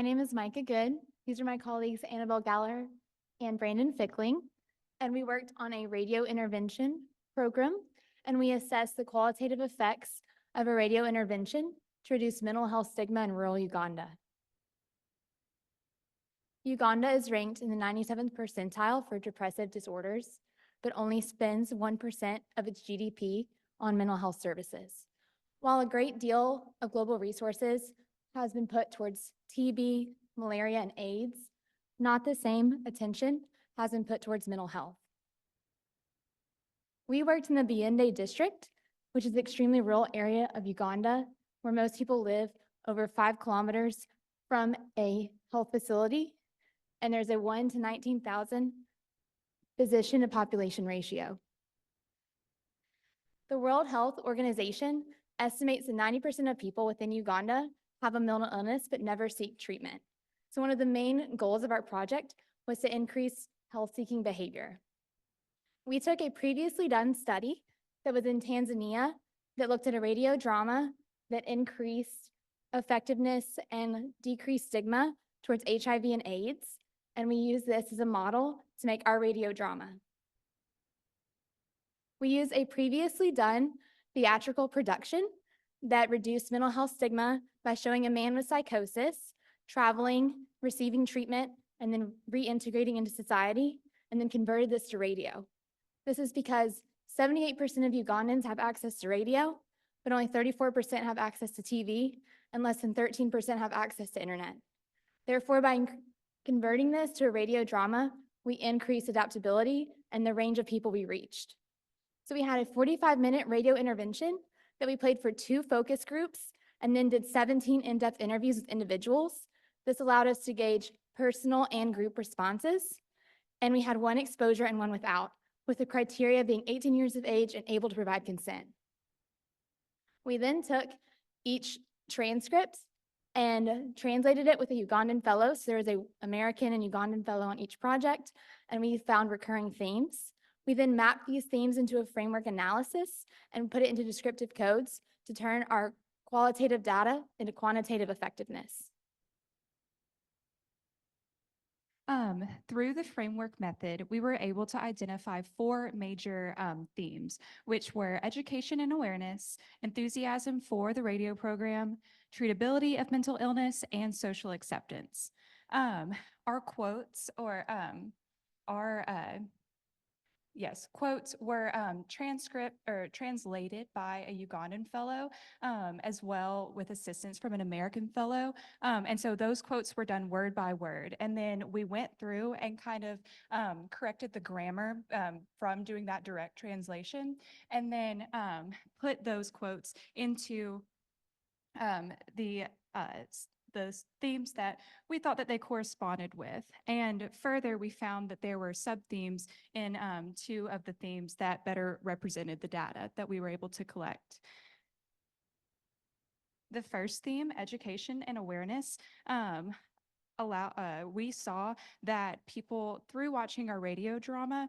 My name is Micah Goode. These are my colleagues Gallaher and Brandon Fickling, and we worked on a radio intervention program, and we assessed the qualitative effects of a radio intervention to reduce mental health stigma in rural Uganda. Uganda is ranked in the 97th percentile for depressive disorders, but only spends 1% of its GDP on mental health services. While a great deal of global resources has been put towards TB, malaria, and AIDS, not the same attention has been put towards mental health. We worked in the Biende district, which is an extremely rural area of Uganda, where most people live over 5 kilometers from a health facility, and there's a 1 to 19,000 physician to population ratio. The World Health Organization estimates that 90% of people within Uganda have a mental illness but never seek treatment. So one of the main goals of our project was to increase health-seeking behavior. We took a previously done study that was in Tanzania that looked at a radio drama that increased effectiveness and decreased stigma towards HIV and AIDS, and we used this as a model to make our radio drama. We used a previously done theatrical production that reduced mental health stigma by showing a man with psychosis, traveling, receiving treatment, and then reintegrating into society, and then converted this to radio. This is because 78% of Ugandans have access to radio, but only 34% have access to TV, and less than 13% have access to internet. Therefore, by converting this to a radio drama, we increased adaptability and the range of people we reached. So we had a 45-minute radio intervention that we played for 2 focus groups and then did 17 in-depth interviews with individuals. This allowed us to gauge personal and group responses. And we had 1 exposure and 1 without, with the criteria being 18 years of age and able to provide consent. We then took each transcript and translated it with a Ugandan fellow. So there was an American and Ugandan fellow on each project, and we found recurring themes. We then mapped these themes into a framework analysis and put it into descriptive codes to turn our qualitative data into quantitative effectiveness. Through the framework method, we were able to identify 4 major themes, which were education and awareness, enthusiasm for the radio program, treatability of mental illness, and social acceptance. Our quotes or quotes were translated by a Ugandan fellow, as well with assistance from an American fellow. And so those quotes were done word by word. And then we went through and kind of corrected the grammar from doing that direct translation, and then put those quotes into the themes that we thought that they corresponded with. And further, we found that there were sub-themes in 2 of the themes that better represented the data that we were able to collect. The first theme, education and awareness, we saw that people, through watching our radio drama,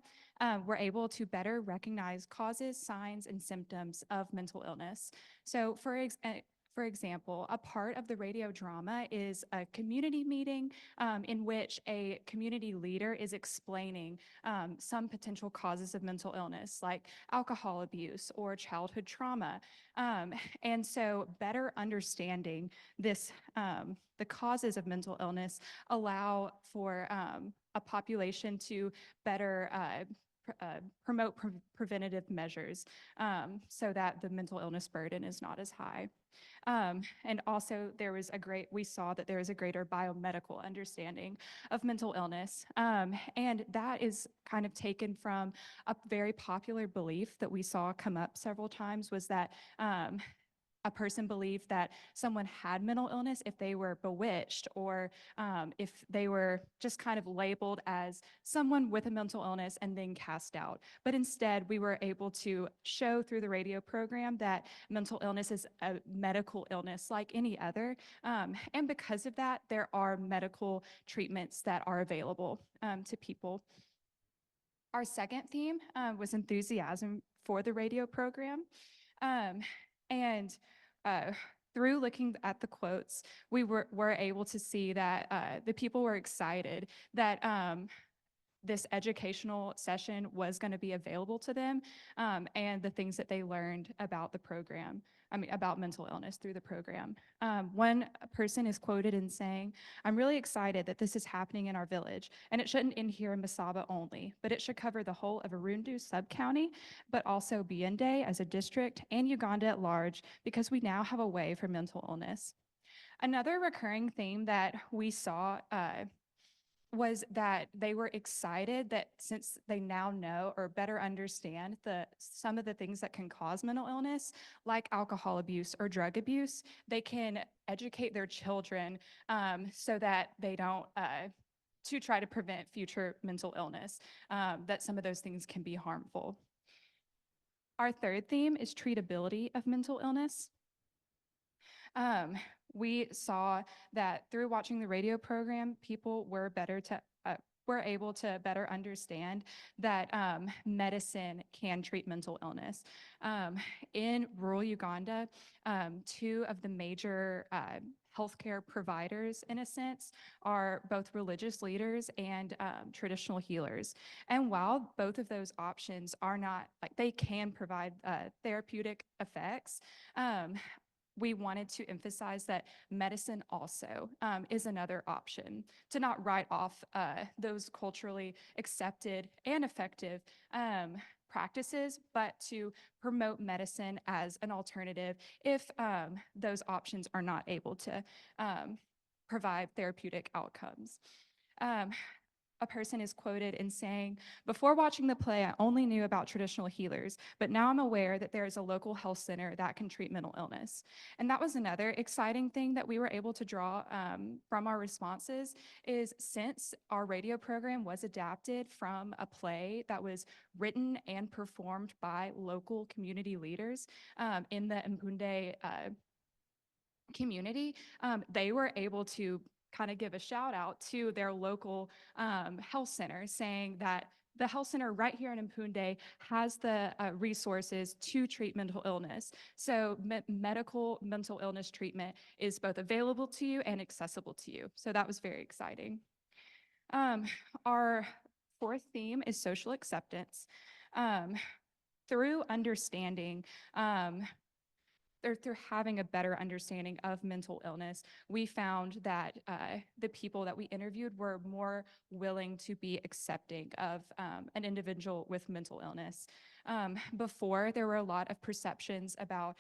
were able to better recognize causes, signs, and symptoms of mental illness. So for example, a part of the radio drama is a community meeting in which a community leader is explaining some potential causes of mental illness, like alcohol abuse or childhood trauma. And so better understanding this, the causes of mental illness allow for a population to better promote preventative measures so that the mental illness burden is not as high. And also we saw that there is a greater biomedical understanding of mental illness. And that is kind of taken from a very popular belief that we saw come up several times, was that a person believed that someone had mental illness if they were bewitched, or if they were just kind of labeled as someone with a mental illness and then cast out. But instead, we were able to show through the radio program that mental illness is a medical illness like any other. And because of that, there are medical treatments that are available to people. Our second theme was enthusiasm for the radio program. through looking at the quotes, we were able to see that the people were excited that this educational session was going to be available to them, and the things that they learned about the program, about mental illness through the program. One person is quoted in saying, "I'm really excited that this is happening in our village, and it shouldn't end here in Masaba only, but it should cover the whole of Arundu sub-county, but also Biende as a district and Uganda at large, because we now have a way for mental illness." Another recurring theme that we saw was that they were excited that since they now know or better understand some of the things that can cause mental illness, like alcohol abuse or drug abuse, they can educate their children so that they don't to try to prevent future mental illness, that some of those things can be harmful. Our third theme is treatability of mental illness. We saw that through watching the radio program, people were able to better understand that medicine can treat mental illness. In rural Uganda, two of the major healthcare providers, in a sense, are both religious leaders and traditional healers. And while both of those options are not, like, they can provide therapeutic effects, we wanted to emphasize that medicine also is another option, to not write off those culturally accepted and effective practices, but to promote medicine as an alternative if those options are not able to provide therapeutic outcomes. A person is quoted in saying, "Before watching the play, I only knew about traditional healers, but now I'm aware that there is a local health center that can treat mental illness." And that was another exciting thing that we were able to draw from our responses, is since our radio program was adapted from a play that was written and performed by local community leaders in the Mpunde community, they were able to kind of give a shout out to their local health center, saying that the health center right here in Mpunde has the resources to treat mental illness. So medical mental illness treatment is both available to you and accessible to you. So that was very exciting. Our fourth theme is social acceptance. Through understanding, through having a better understanding of mental illness, we found that the people that we interviewed were more willing to be accepting of an individual with mental illness. Before, there were a lot of perceptions about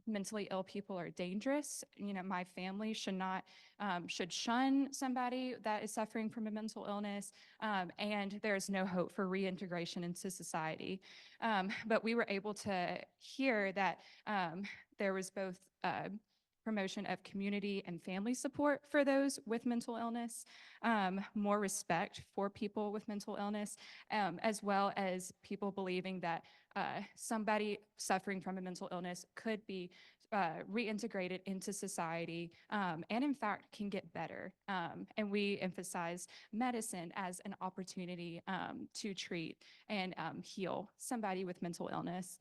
mentally ill people are dangerous. You know, my family should shun somebody that is suffering from a mental illness, and there's no hope for reintegration into society. But we were able to hear that there was both promotion of community and family support for those with mental illness, more respect for people with mental illness, as well as people believing that somebody suffering from a mental illness could be reintegrated into society, and in fact can get better. And we emphasize medicine as an opportunity to treat and heal somebody with mental illness.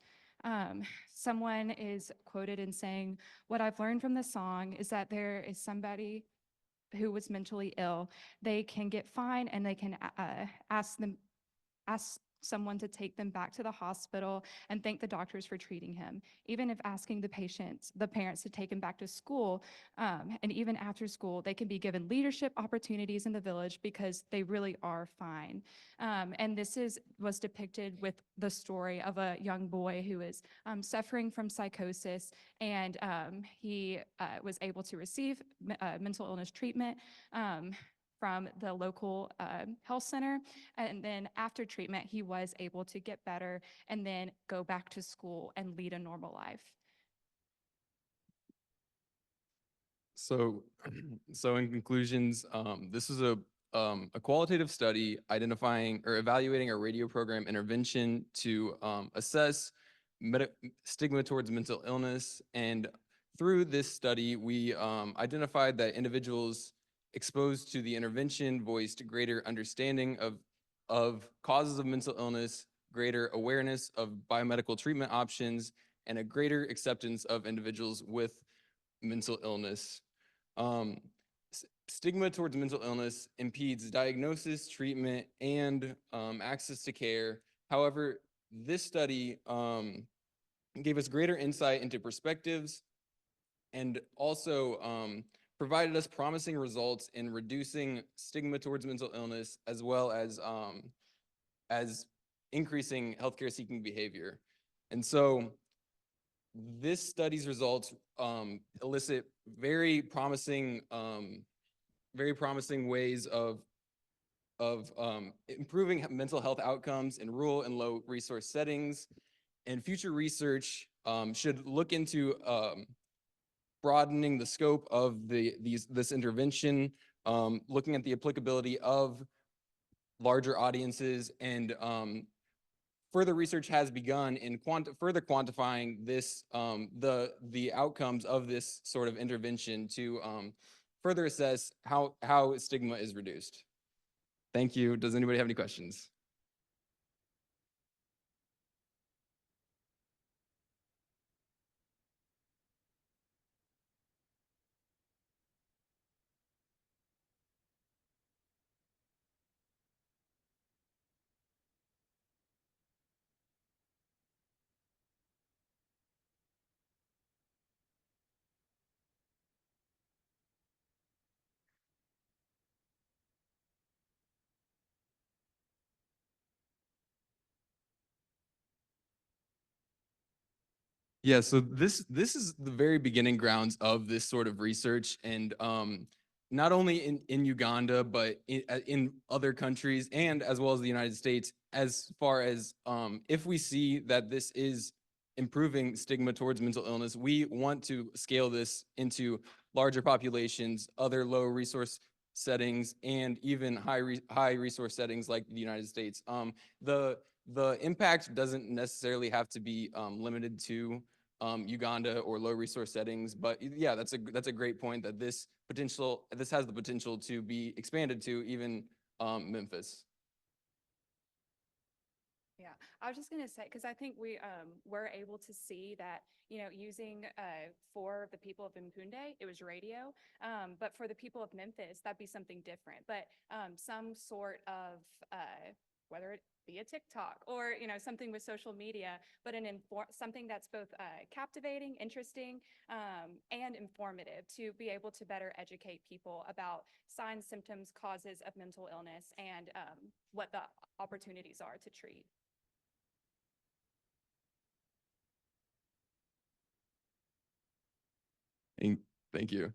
Someone is quoted in saying, "What I've learned from the song is that there is somebody who was mentally ill. They can get fine and they can ask someone to take them back to the hospital and thank the doctors for treating him. Even if asking the parents to take him back to school, and even after school, they can be given leadership opportunities in the village because they really are fine." And this was depicted with the story of a young boy who is suffering from psychosis, and he was able to receive mental illness treatment from the local health center. And then after treatment, he was able to get better and then go back to school and lead a normal life. So, so in conclusions, this is a qualitative study identifying or evaluating a radio program intervention to assess stigma towards mental illness. And through this study, we identified that individuals exposed to the intervention voiced greater understanding of causes of mental illness, greater awareness of biomedical treatment options, and a greater acceptance of individuals with mental illness. Stigma towards mental illness impedes diagnosis, treatment, and access to care. However, this study gave us greater insight into perspectives and also provided us promising results in reducing stigma towards mental illness, as well as increasing healthcare seeking behavior. And so this study's results elicit very promising ways of improving mental health outcomes in rural and low resource settings. And future research should look into broadening the scope of this intervention, looking at the applicability of larger audiences, and further research has begun in further quantifying this the outcomes of this sort of intervention to further assess how stigma is reduced. Thank you. Does anybody have any questions? Yeah, so this is the very beginning grounds of this sort of research, and not only in Uganda, but in other countries, and as well as the United States, as far as if we see that this is improving stigma towards mental illness, we want to scale this into larger populations, other low resource settings, and even high resource settings like the United States. The impact doesn't necessarily have to be limited to Uganda or low resource settings, but yeah, that's a great point that this has the potential to be expanded to even Memphis. Yeah, I was just going to say, because I think we were able to see that, using for the people of Mpunde, it was radio, but for the people of Memphis, that'd be something different. But some sort of, whether it be a TikTok or, something with social media, but something that's both captivating, interesting, and informative to be able to better educate people about signs, symptoms, causes of mental illness, and what the opportunities are to treat. Thank you.